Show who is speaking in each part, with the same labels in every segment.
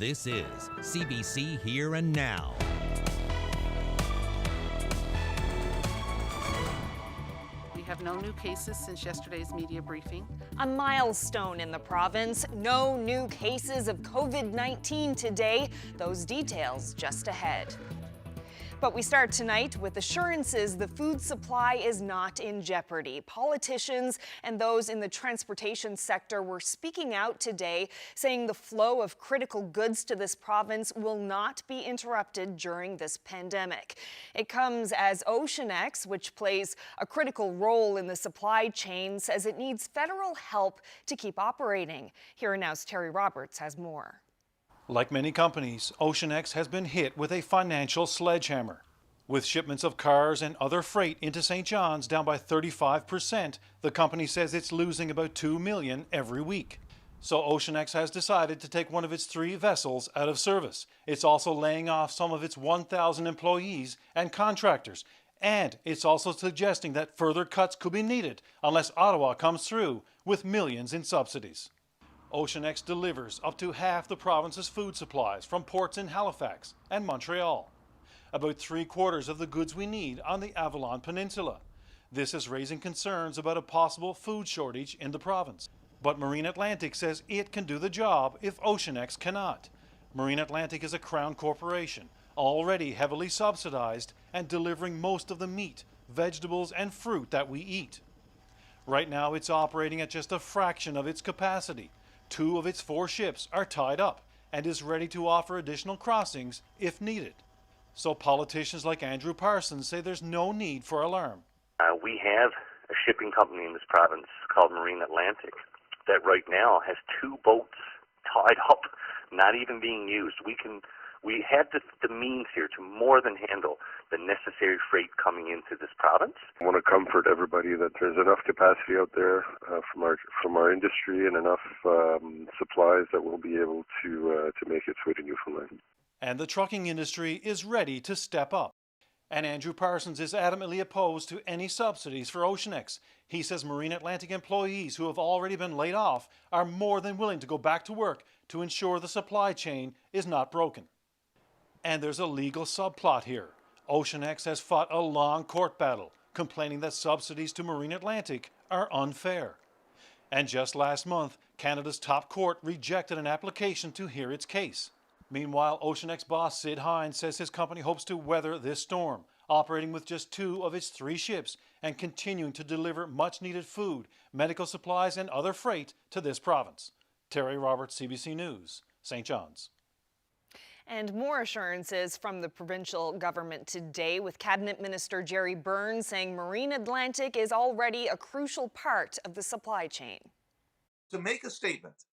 Speaker 1: This is CBC Here and Now.
Speaker 2: We have no new cases since yesterday's media briefing.
Speaker 3: A milestone in the province. No new cases of COVID-19 today. Those details just ahead. But we start tonight with assurances the food supply is not in jeopardy. Politicians and those in the transportation sector were speaking out today, saying the flow of critical goods to this province will not be interrupted during this pandemic. It comes as OCEANEX, which plays a critical role in the supply chain, says it needs federal help to keep operating. Here and Now's Terry Roberts has more.
Speaker 4: Like many companies, OCEANEX has been hit with a financial sledgehammer. With shipments of cars and other freight into St. John's down by 35%, the company says it's losing about $2 million every week. So OCEANEX has decided to take one of its 3 vessels out of service. It's also laying off some of its 1,000 employees and contractors. And it's also suggesting that further cuts could be needed unless Ottawa comes through with millions in subsidies. OCEANEX delivers up to half the province's food supplies from ports in Halifax and Montreal. About 3/4 of the goods we need on the Avalon Peninsula. This is raising concerns about a possible food shortage in the province. But Marine Atlantic says it can do the job if OCEANEX cannot. Marine Atlantic is a Crown corporation, already heavily subsidized and delivering most of the meat, vegetables and fruit that we eat. Right now it's operating at just a fraction of its capacity. 2 of its 4 ships are tied up and is ready to offer additional crossings if needed. So politicians like Andrew Parsons say there's no need for alarm.
Speaker 5: We have a shipping company in this province called Marine Atlantic that right now has 2 boats tied up, not even being used. We have the means here to more than handle the necessary freight coming into this province.
Speaker 6: I want to comfort everybody that there's enough capacity out there from our industry and enough supplies that we'll be able to make its way to Newfoundland.
Speaker 4: And the trucking industry is ready to step up. And Andrew Parsons is adamantly opposed to any subsidies for OCEANEX. He says Marine Atlantic employees who have already been laid off are more than willing to go back to work to ensure the supply chain is not broken. And there's a legal subplot here. OCEANEX has fought a long court battle, complaining that subsidies to Marine Atlantic are unfair. And just last month, Canada's top court rejected an application to hear its case. Meanwhile, OCEANEX boss Sid Hines says his company hopes to weather this storm, operating with just 2 of its 3 ships and continuing to deliver much-needed food, medical supplies and other freight to this province. Terry Roberts, CBC News, St. John's.
Speaker 3: And more assurances from the provincial government today, with Cabinet Minister Jerry Burns saying Marine Atlantic is already a crucial part of the supply chain.
Speaker 7: To make a statement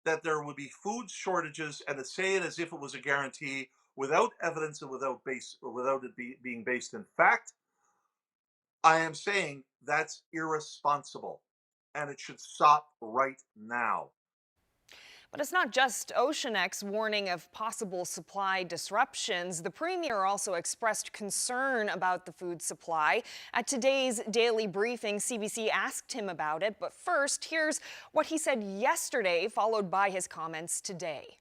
Speaker 7: that there would be food shortages and to say it as if it was a guarantee without evidence and without it being based in fact, I am saying that's irresponsible and it should stop right now.
Speaker 3: But it's not just OCEANEX warning of possible supply disruptions. The Premier also expressed concern about the food supply. At today's daily briefing, CBC asked him about it. But first, here's what he said yesterday, followed by his comments today.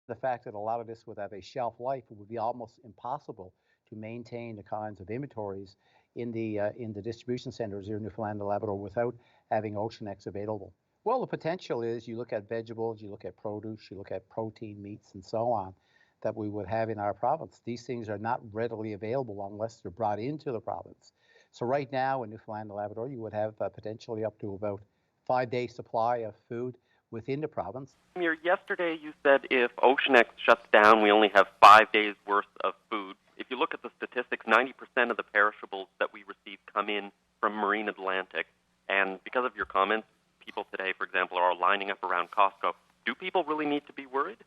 Speaker 8: The fact that a lot of this would have a shelf life, it would be almost impossible to maintain the kinds of inventories in the distribution centers here in Newfoundland and Labrador without having OCEANEX available. Well, the potential is you look at vegetables, you look at produce, you look at protein, meats, and so on that we would have in our province. These things are not readily available unless they're brought into the province. So right now in Newfoundland and Labrador, you would have potentially up to about 5-day supply of food within the province.
Speaker 9: Yesterday you said if OCEANEX shuts down, we only have 5 days worth of food. If you look at the statistics, 90% of the perishables that we receive come in from Marine Atlantic. And because of your comments, people today, for example, are lining up around Costco. Do people really need to be worried?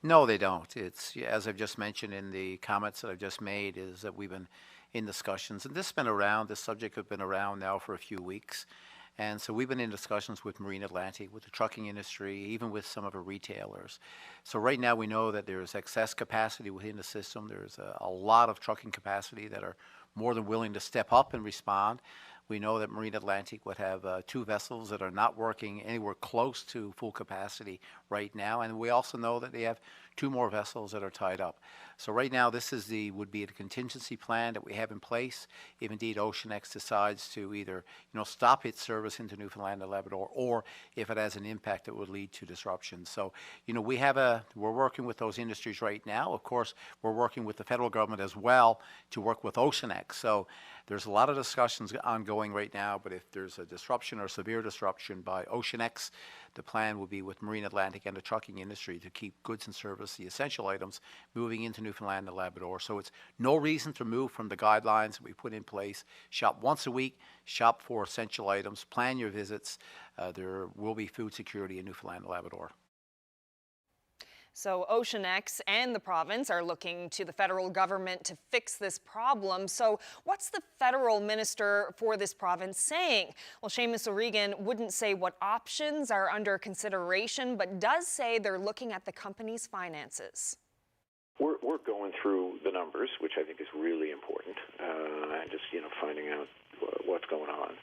Speaker 8: No, they don't. It's, as I've just mentioned in the comments that I've just made, is that we've been in discussions, and this subject has been around now for a few weeks. And so we've been in discussions with Marine Atlantic, with the trucking industry, even with some of the retailers. So right now we know that there's excess capacity within the system. There's a lot of trucking capacity that are more than willing to step up and respond. We know that Marine Atlantic would have 2 vessels that are not working anywhere close to full capacity right now. And we also know that they have 2 more vessels that are tied up. So right now, this is would be a contingency plan that we have in place if indeed OCEANEX decides to either stop its service into Newfoundland and Labrador, or if it has an impact that would lead to disruption. So we're working with those industries right now. Of course, we're working with the federal government as well to work with OCEANEX. So there's a lot of discussions ongoing right now, but if there's a disruption or severe disruption by OCEANEX, the plan will be with Marine Atlantic and the trucking industry to keep goods and service, the essential items, moving into Newfoundland and Labrador. So it's no reason to move from the guidelines that we put in place. Shop once a week, shop for essential items, plan your visits. There will be food security in Newfoundland and Labrador.
Speaker 3: So OCEANEX and the province are looking to the federal government to fix this problem. So what's the federal minister for this province saying? Well, Seamus O'Regan wouldn't say what options are under consideration, but does say they're looking at the company's finances.
Speaker 10: We're going through the numbers, which I think is really important, and just finding out what's going on.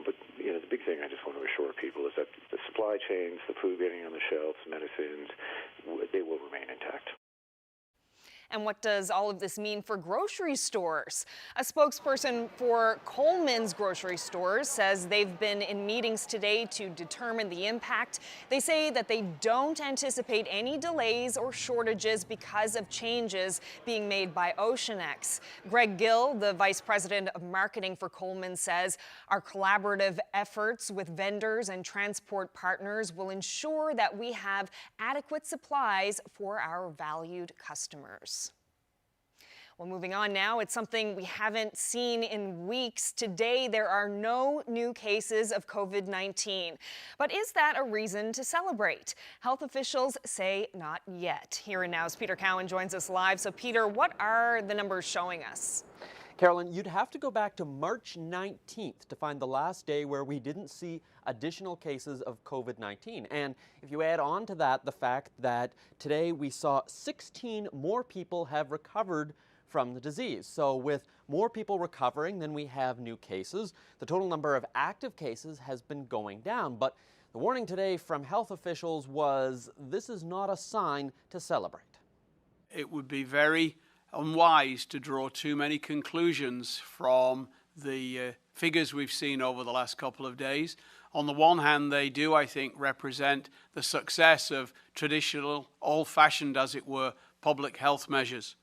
Speaker 10: But the big thing I just want to assure people is that the supply chains, the food getting on the shelves, medicines, they will remain intact.
Speaker 3: And what does all of this mean for grocery stores? A spokesperson for Coleman's grocery stores says they've been in meetings today to determine the impact. They say that they don't anticipate any delays or shortages because of changes being made by OCEANEX. Greg Gill, the vice president of marketing for Coleman, says our collaborative efforts with vendors and transport partners will ensure that we have adequate supplies for our valued customers. Well, moving on now, it's something we haven't seen in weeks. Today, there are no new cases of COVID-19. But is that a reason to celebrate? Health officials say not yet. Here and Now's Peter Cowan joins us live. So, Peter, what are the numbers showing us?
Speaker 11: Carolyn, you'd have to go back to March 19th to find the last day where we didn't see additional cases of COVID-19. And if you add on to that the fact that today we saw 16 more people have recovered from the disease. So with more people recovering than we have new cases, the total number of active cases has been going down. But the warning today from health officials was this is not a sign to celebrate.
Speaker 12: It would be very unwise to draw too many conclusions from the figures we've seen over the last couple of days. On the one hand, they do, I think, represent the success of traditional, old-fashioned, as it were, public health measures.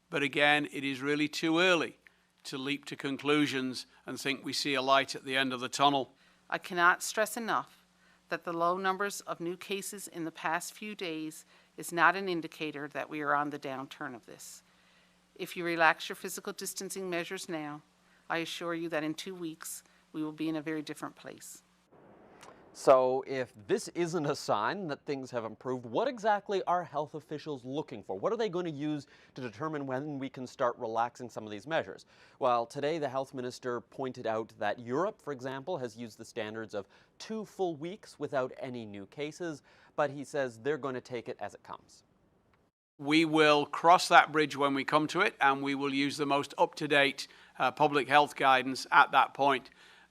Speaker 12: But again, it is really too early to leap to conclusions and think we see a light at the end of the tunnel.
Speaker 2: I cannot stress enough that the low numbers of new cases in the past few days is not an indicator that we are on the downturn of this. If you relax your physical distancing measures now, I assure you that in 2 weeks, we will be in a very different place.
Speaker 11: So if this isn't a sign that things have improved, what exactly are health officials looking for? What are they going to use to determine when we can start relaxing some of these measures? Well, today the health minister pointed out that Europe, for example, has used the standards of 2 full weeks without any new cases, but he says they're going to take it as it comes.
Speaker 12: We will cross that bridge when we come to it, and we will use the most up-to-date public health guidance at that point.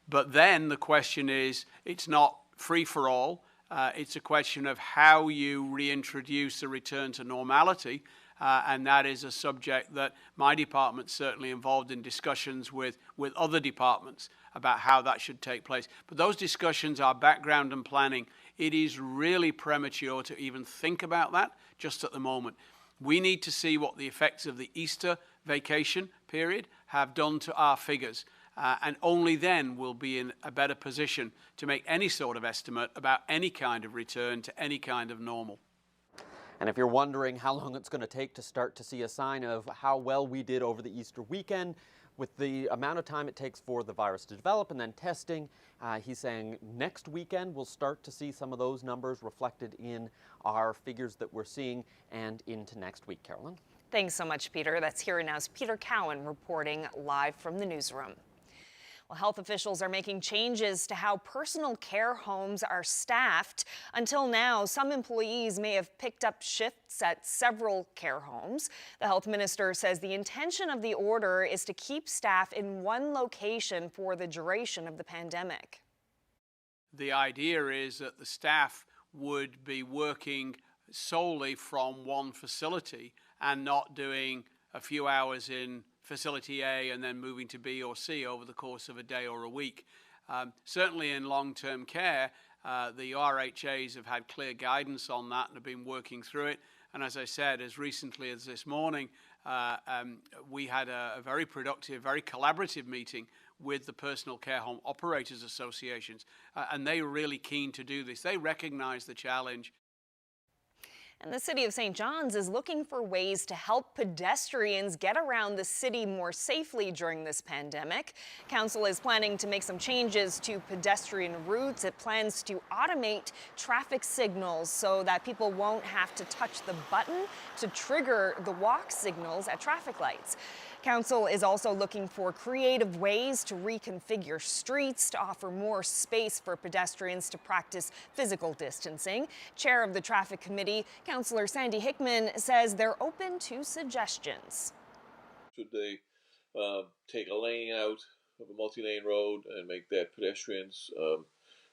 Speaker 12: But then the question is, it's not free for all. It's a question of how you reintroduce a return to normality, and that is a subject that my department's certainly involved in discussions with other departments about how that should take place. But those discussions are background and planning. It is really premature to even think about that just at the moment. We need to see what the effects of the Easter vacation period have done to our figures. And only then we'll be in a better position to make any sort of estimate about any kind of return to any kind of normal.
Speaker 11: And if you're wondering how long it's going to take to start to see a sign of how well we did over the Easter weekend, with the amount of time it takes for the virus to develop and then testing, he's saying next weekend we'll start to see some of those numbers reflected in our figures that we're seeing and into next week. Carolyn?
Speaker 3: Thanks so much, Peter. That's Here and Now's Peter Cowan reporting live from the newsroom. Well, health officials are making changes to how personal care homes are staffed. Until now, some employees may have picked up shifts at several care homes. The health minister says the intention of the order is to keep staff in one location for the duration of the pandemic.
Speaker 12: The idea is that the staff would be working solely from one facility and not doing a few hours in facility A and then moving to B or C over the course of a day or a week. Certainly in long-term care, the RHAs have had clear guidance on that and have been working through it. And as I said, as recently as this morning, we had a very productive, very collaborative meeting with the Personal Care Home Operators Associations, and they were really keen to do this. They recognize the challenge.
Speaker 3: And the City of St. John's is looking for ways to help pedestrians get around the city more safely during this pandemic. Council is planning to make some changes to pedestrian routes. It plans to automate traffic signals so that people won't have to touch the button to trigger the walk signals at traffic lights. Council is also looking for creative ways to reconfigure streets to offer more space for pedestrians to practice physical distancing. Chair of the Traffic Committee, Councillor Sandy Hickman, says they're open to suggestions.
Speaker 13: Should they take a lane out of a multi-lane road and make that pedestrians?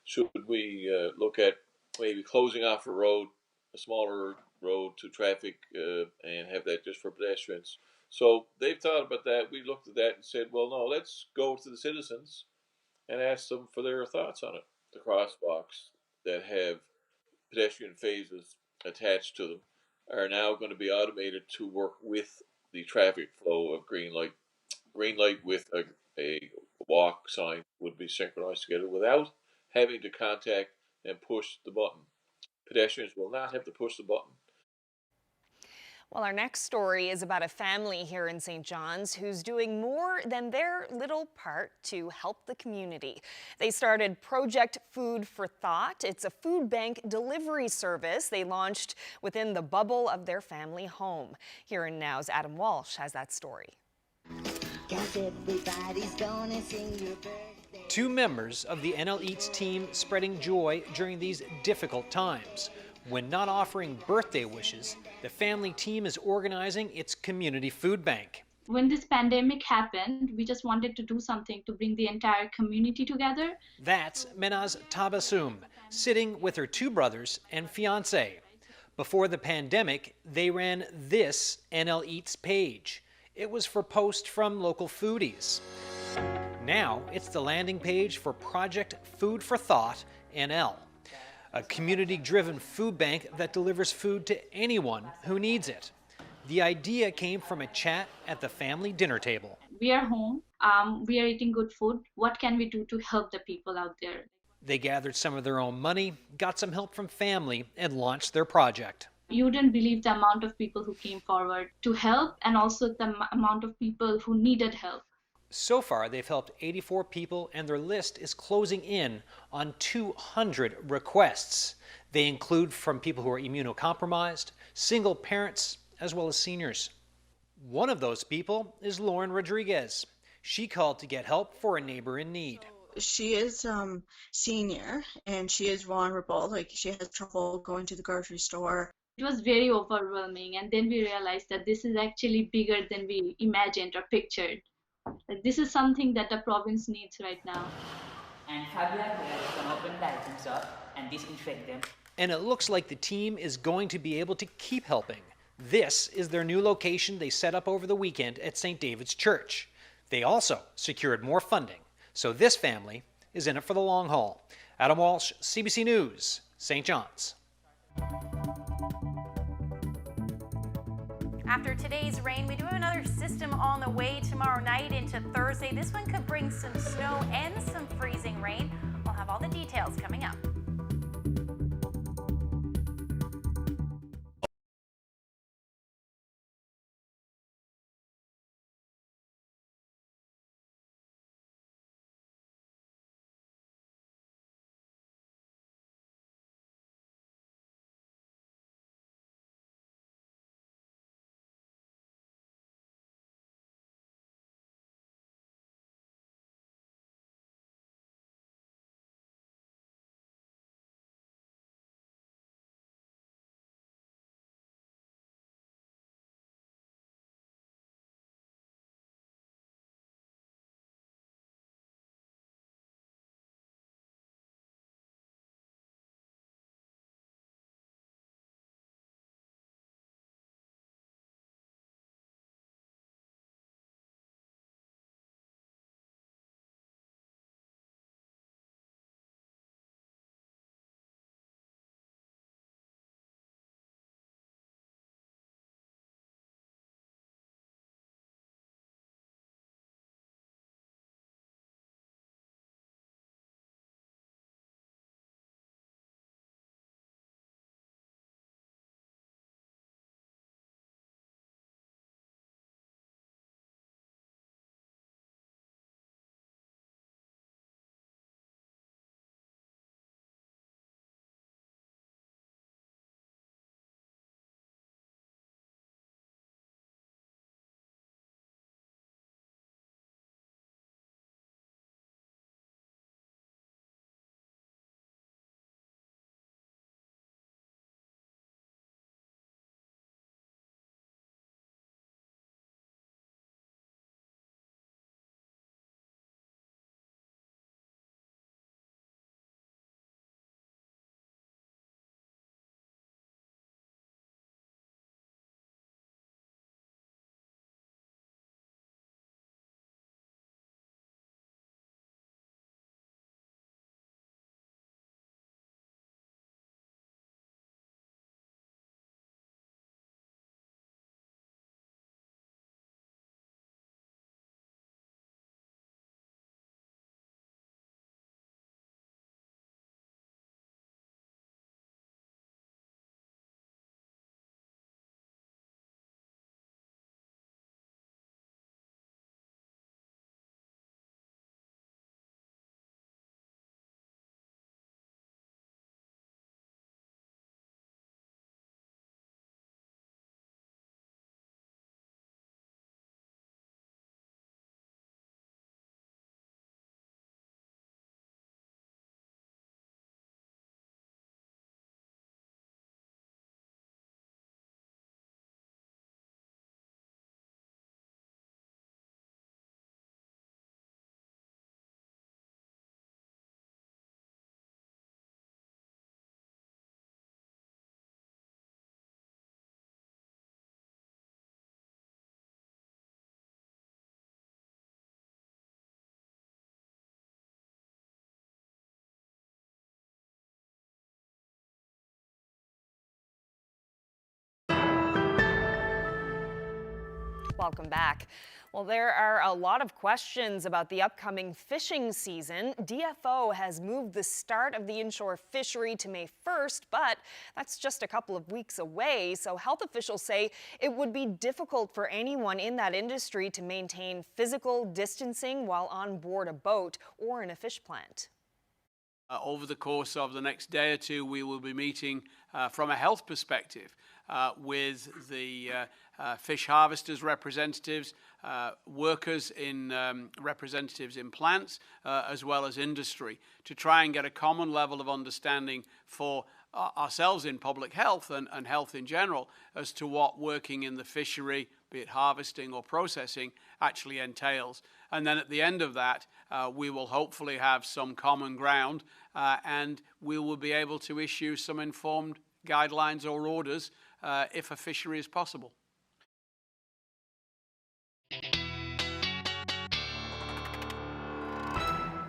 Speaker 13: Should we look at maybe closing off a road, a smaller road to traffic, and have that just for pedestrians? So they've thought about that. We looked at that and said, well, no, let's go to the citizens and ask them for their thoughts on it. The crosswalks that have pedestrian phases attached to them are now going to be automated to work with the traffic flow of green light. Green light with a walk sign would be synchronized together without having to contact and push the button. Pedestrians will not have to push the button.
Speaker 3: Well, our next story is about a family here in St. John's who's doing more than their little part to help the community. They started Project Food for Thought. It's a food bank delivery service they launched within the bubble of their family home. Here and Now's Adam Walsh has that story.
Speaker 14: Two members of the NL Eats team spreading joy during these difficult times. When not offering birthday wishes, the family team is organizing its community food bank.
Speaker 15: When this pandemic happened, we just wanted to do something to bring the entire community together.
Speaker 14: That's Menaz Tabassum, sitting with her two brothers and fiancé. Before the pandemic, they ran this NL Eats page. It was for posts from local foodies. Now it's the landing page for Project Food for Thought NL, a community-driven food bank that delivers food to anyone who needs it. The idea came from a chat at the family dinner table.
Speaker 15: We are home, we are eating good food. What can we do to help the people out there?
Speaker 14: They gathered some of their own money, got some help from family, and launched their project.
Speaker 15: You wouldn't believe the amount of people who came forward to help and also the amount of people who needed help.
Speaker 14: So far, they've helped 84 people, and their list is closing in on 200 requests. They include from people who are immunocompromised, single parents, as well as seniors. One of those people is Lauren Rodriguez. She called to get help for a neighbor in need.
Speaker 16: She is senior, and she is vulnerable. Like, she has trouble going to the grocery store.
Speaker 15: It was very overwhelming, and then we realized that this is actually bigger than we imagined or pictured. Like, this is something that the province needs right now.
Speaker 17: And Fabian will come open the items up and disinfect them.
Speaker 14: And it looks like the team is going to be able to keep helping. This is their new location they set up over the weekend at St. David's Church. They also secured more funding, so this family is in it for the long haul. Adam Walsh, CBC News, St. John's.
Speaker 18: After today's rain, we do have another system on the way tomorrow night into Thursday. This one could bring some snow and some freezing rain. We'll have all the details coming up.
Speaker 3: Welcome back. Well, there are a lot of questions about the upcoming fishing season. DFO has moved the start of the inshore fishery to May 1st, but that's just a couple of weeks away. So health officials say it would be difficult for anyone in that industry to maintain physical distancing while on board a boat or in a fish plant.
Speaker 12: Over the course of the next day or two, we will be meeting from a health perspective with the fish harvesters representatives, workers in representatives in plants, as well as industry, to try and get a common level of understanding for ourselves in public health and health in general as to what working in the fishery, be it harvesting or processing, actually entails. And then at the end of that, we will hopefully have some common ground and we will be able to issue some informed guidelines or orders if a fishery is possible.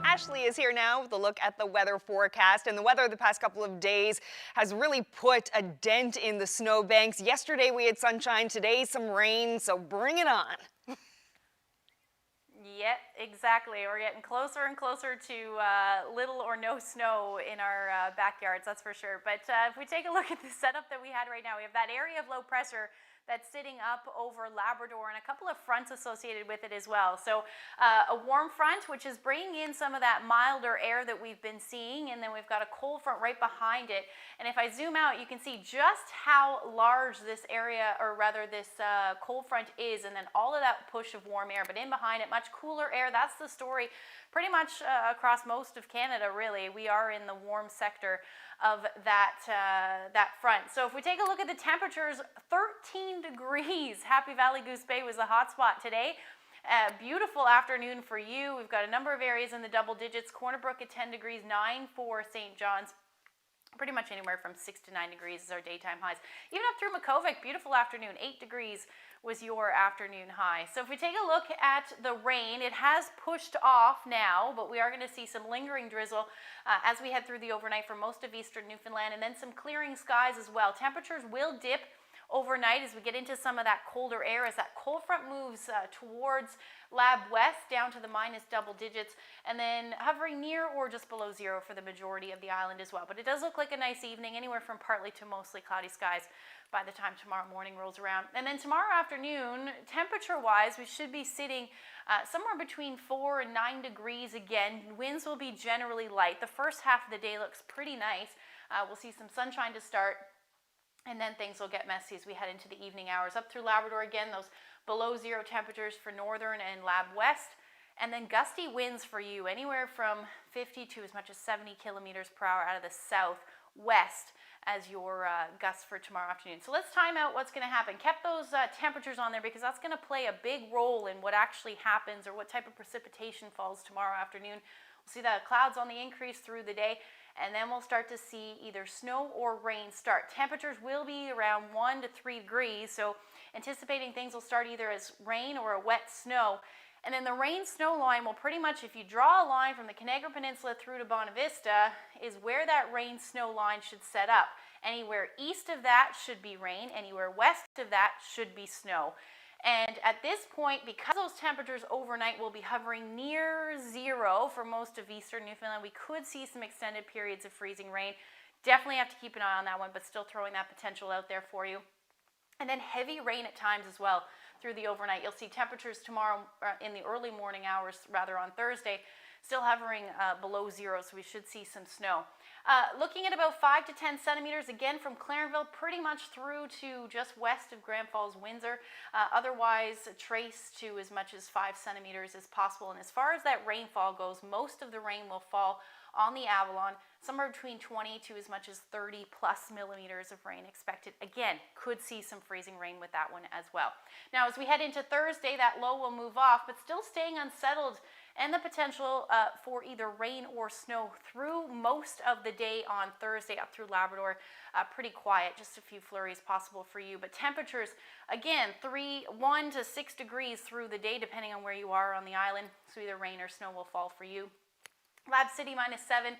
Speaker 3: Ashley is here now with a look at the weather forecast. And the weather the past couple of days has really put a dent in the snowbanks. Yesterday we had sunshine, today some rain, so bring it on.
Speaker 18: Yep, exactly. We're getting closer and closer to little or no snow in our backyards, that's for sure. But if we take a look at the setup that we had right now, we have that area of low pressure that's sitting up over Labrador and a couple of fronts associated with it as well. So a warm front, which is bringing in some of that milder air that we've been seeing, and then we've got a cold front right behind it. And if I zoom out, you can see just how large this area, or rather this cold front is, and then all of that push of warm air. But in behind it, much cooler air. That's the story pretty much across most of Canada, really. We are in the warm sector of that front. So if we take a look at the temperatures, 13 degrees. Happy Valley Goose Bay was the hot spot today. Beautiful afternoon for you. We've got a number of areas in the double digits. Corner Brook at 10 degrees, 9 for St. John's. Pretty much anywhere from 6 to 9 degrees is our daytime highs. Even up through Makovic, beautiful afternoon, 8 degrees was your afternoon high. So if we take a look at the rain, it has pushed off now, but we are going to see some lingering drizzle as we head through the overnight for most of eastern Newfoundland, and then some clearing skies as well. Temperatures will dip overnight as we get into some of that colder air, as that cold front moves towards Lab West down to the minus double digits, and then hovering near or just below zero for the majority of the island as well. But it does look like a nice evening, anywhere from partly to mostly cloudy skies by the time tomorrow morning rolls around. And then tomorrow afternoon, temperature-wise, we should be sitting somewhere between 4 and 9 degrees again. Winds will be generally light. The first half of the day looks pretty nice. We'll see some sunshine to start, and then things will get messy as we head into the evening hours. Up through Labrador again, those below zero temperatures for northern and Lab West. And then gusty winds for you, anywhere from 50 to as much as 70 kilometers per hour out of the southwest as your gusts for tomorrow afternoon. So let's time out what's going to happen. Kept those temperatures on there because that's going to play a big role in what actually happens or what type of precipitation falls tomorrow afternoon. We'll see the clouds on the increase through the day, and then we'll start to see either snow or rain start. Temperatures will be around 1 to 3 degrees, so anticipating things will start either as rain or a wet snow. And then the rain-snow line will pretty much, if you draw a line from the Canagra Peninsula through to Bonavista, is where that rain-snow line should set up. Anywhere east of that should be rain. Anywhere west of that should be snow. And at this point, because those temperatures overnight will be hovering near zero for most of eastern Newfoundland, we could see some extended periods of freezing rain. Definitely have to keep an eye on that one, but still throwing that potential out there for you. And then heavy rain at times as well through the overnight. You'll see temperatures tomorrow in the early morning hours, rather on Thursday, still hovering below zero, so we should see some snow. Looking at about 5 to 10 centimeters, again from Clarenville, pretty much through to just west of Grand Falls, Windsor. Otherwise, trace to as much as 5 centimeters as possible. And as far as that rainfall goes, most of the rain will fall on the Avalon, somewhere between 20 to as much as 30 plus millimeters of rain expected. Again, could see some freezing rain with that one as well. Now, as we head into Thursday, that low will move off, but still staying unsettled, and the potential for either rain or snow through most of the day on Thursday up through Labrador. Pretty quiet, just a few flurries possible for you. But temperatures, again, 1 to 6 degrees through the day, depending on where you are on the island. So either rain or snow will fall for you. Lab City -7,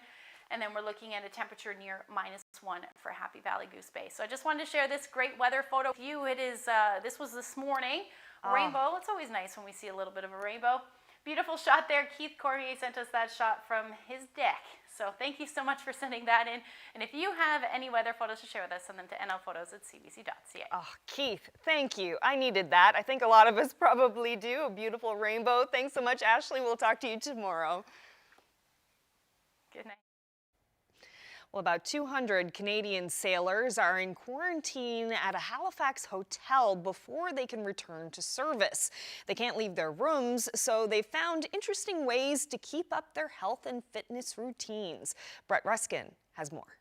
Speaker 18: and then we're looking at a temperature near -1 for Happy Valley Goose Bay. So I just wanted to share this great weather photo with you. It is, this was this morning rainbow. It's always nice when we see a little bit of a rainbow. Beautiful shot there. Keith Cormier sent us that shot from his deck. So thank you so much for sending that in. And if you have any weather photos to share with us, send them to nlphotos@cbc.ca.
Speaker 3: Oh, Keith, thank you. I needed that. I think a lot of us probably do. A beautiful rainbow. Thanks so much, Ashley. We'll talk to you tomorrow.
Speaker 18: Good night.
Speaker 3: Well, about 200 Canadian sailors are in quarantine at a Halifax hotel before they can return to service. They can't leave their rooms, so they've found interesting ways to keep up their health and fitness routines. Brett Ruskin has more.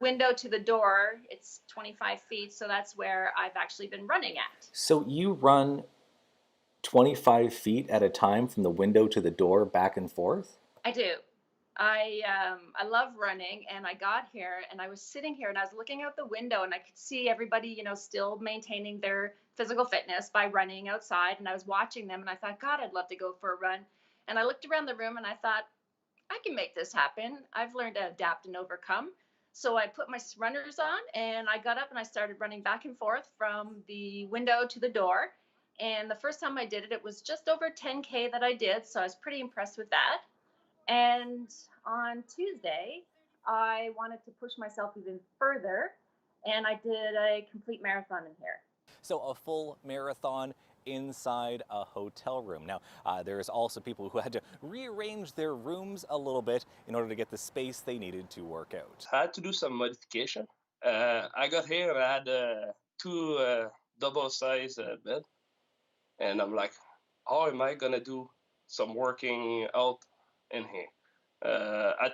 Speaker 19: Window to the door, it's 25 feet, so that's where I've actually been running at.
Speaker 20: So you run 25 feet at a time from the window to the door back and forth?
Speaker 19: I do. I love running, and I got here and I was sitting here and I was looking out the window and I could see everybody, you know, still maintaining their physical fitness by running outside, and I was watching them and I thought, God, I'd love to go for a run. And I looked around the room and I thought, I can make this happen. I've learned to adapt and overcome. So I put my runners on and I got up and I started running back and forth from the window to the door. And the first time I did it, it was just over 10K that I did. So I was pretty impressed with that. And on Tuesday, I wanted to push myself even further, and I did a complete marathon in here.
Speaker 20: So a full marathon inside a hotel room. Now, there's also people who had to rearrange their rooms a little bit in order to get the space they needed to work out.
Speaker 21: I had to do some modification. I got here and I had two double-sized bed, and I'm like, how am I gonna do some working out in here? I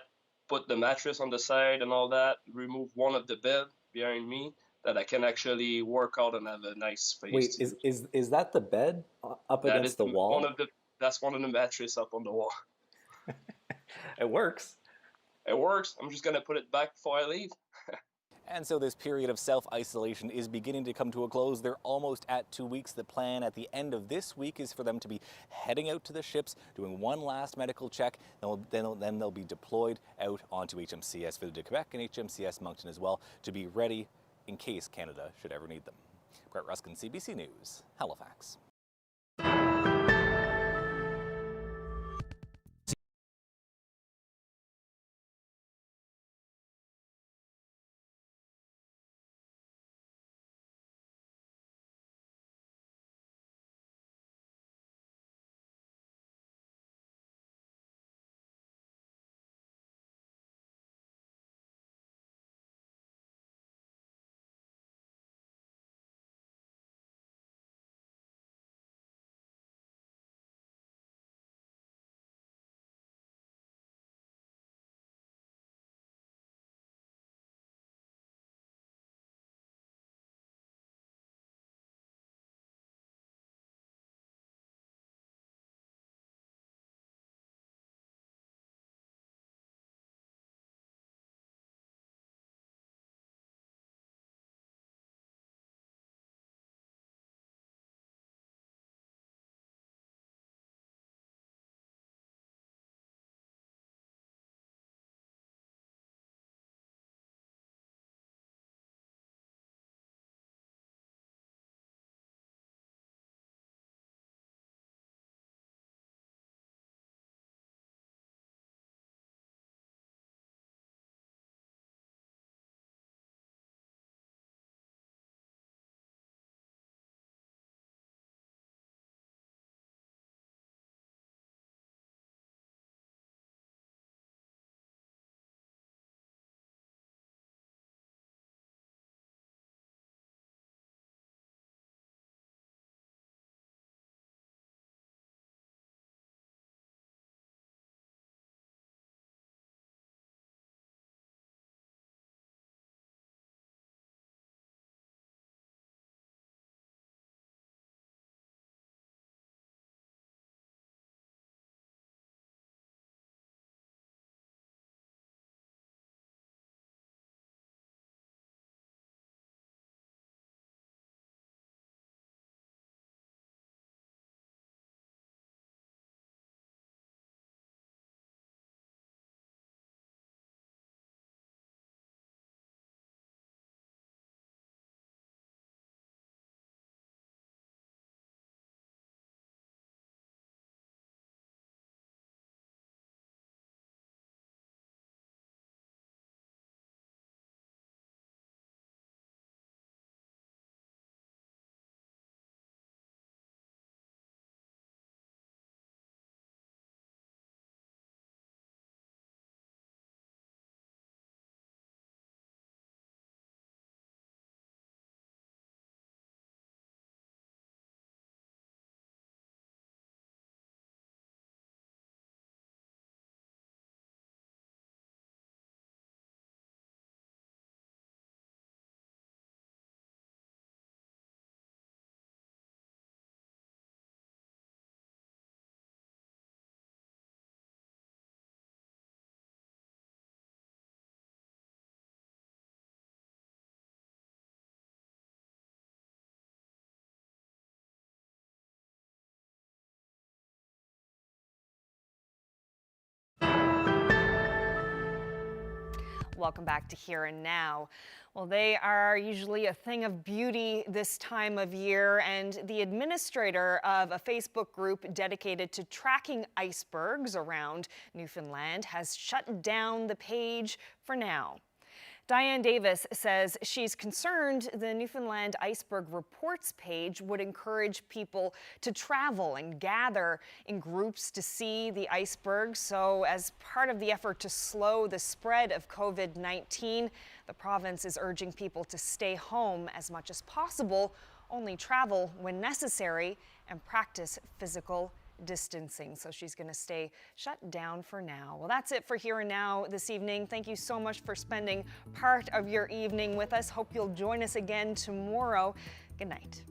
Speaker 21: put the mattress on the side and all that, remove one of the bed behind me that I can actually work out and have a nice space.
Speaker 20: Wait, is that the bed up
Speaker 21: That
Speaker 20: against
Speaker 21: is
Speaker 20: the wall?
Speaker 21: That's one of the mattresses up on the wall.
Speaker 20: It works.
Speaker 21: It works. I'm just gonna put it back before I leave.
Speaker 20: And so this period of self-isolation is beginning to come to a close. They're almost at 2 weeks. The plan at the end of this week is for them to be heading out to the ships, doing one last medical check, then they'll be deployed out onto HMCS Ville de Quebec and HMCS Moncton as well to be ready in case Canada should ever need them. Brett Ruskin, CBC News, Halifax.
Speaker 3: Welcome back to Here and Now. Well, they are usually a thing of beauty this time of year, and the administrator of a Facebook group dedicated to tracking icebergs around Newfoundland has shut down the page for now. Diane Davis says she's concerned the Newfoundland Iceberg Reports page would encourage people to travel and gather in groups to see the icebergs. So as part of the effort to slow the spread of COVID-19, the province is urging people to stay home as much as possible, only travel when necessary, and practice physical distancing. So she's going to stay shut down for now. Well, that's it for Here and Now this evening. Thank you so much for spending part of your evening with us. Hope you'll join us again tomorrow. Good night.